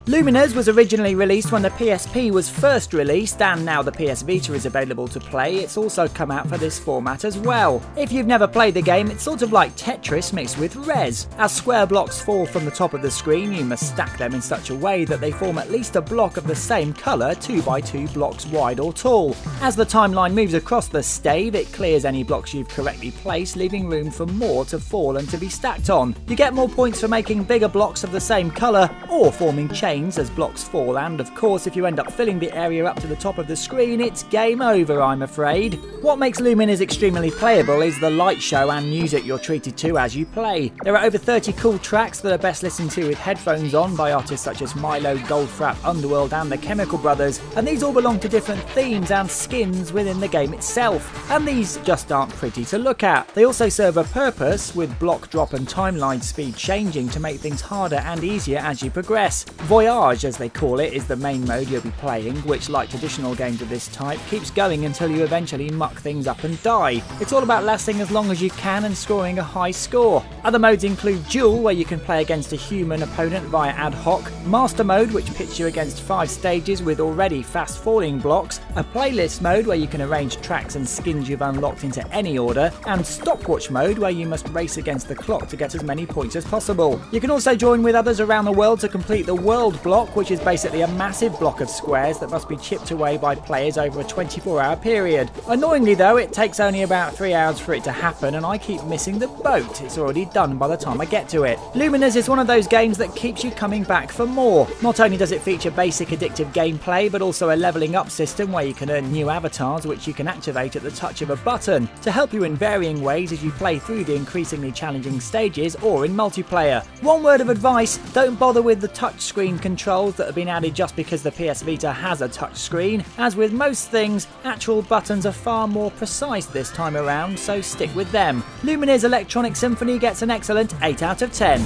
Lumines was originally released when the PSP was first released, and now the PS Vita is available to play. It's also come out for this format as well. If you've never played the game, it's sort of like Tetris mixed with Res. As square blocks fall from the top of the screen, you must stack them in such a way that they form at least a block of the same colour, 2x2 blocks wide or tall. As the timeline moves across the stave, it clears any blocks you've correctly placed, leaving room for more to fall and to be stacked on. You get more points for making bigger blocks of the same colour, or forming chains as blocks fall, and of course if you end up filling the area up to the top of the screen, it's game over, I'm afraid. What makes Lumines extremely playable is the light show and music you're treated to as you play. There are over 30 cool tracks that are best listened to with headphones on by artists such as Milo, Goldfrapp, Underworld and the Chemical Brothers, and these all belong to different themes and skins within the game itself, and these just aren't pretty to look at. They also serve a purpose, with block drop and timeline speed changing to make things harder and easier as you progress. Voyage, as they call it, is the main mode you'll be playing, which, like traditional games of this type, keeps going until you eventually muck things up and die. It's all about lasting as long as you can and scoring a high score. Other modes include Duel, where you can play against a human opponent via ad hoc, Master Mode, which pits you against 5 stages with already fast falling blocks, a Playlist mode where you can arrange tracks and skins you've unlocked into any order, and Stopwatch mode where you must race against the clock to get as many points as possible. You can also join with others around the world to complete the World Block, which is basically a massive block of squares that must be chipped away by players over a 24-hour period. Annoyingly though, it takes only about 3 hours for it to happen, and I keep missing the boat. It's already done by the time I get to it. Lumines is one of those games that keeps you coming back for more. Not only does it feature basic addictive gameplay, but also a levelling up system where you can earn new avatars which you can activate at the touch of a button to help you in varying ways as you play through the increasingly challenging stages or in multiplayer. One word of advice: don't bother with the touchscreen controls that have been added just because the PS Vita has a touchscreen. As with most things, actual buttons are far more precise this time around, so stick with them. Lumines Electronic Symphony gets an excellent 8 out of 10.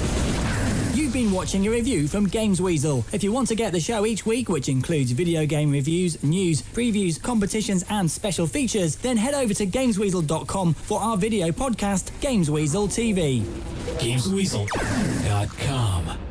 You've been watching a review from Gamesweasel. If you want to get the show each week, which includes video game reviews, news, previews, competitions and special features, then head over to Gamesweasel.com for our video podcast, Gamesweasel TV. Gamesweasel.com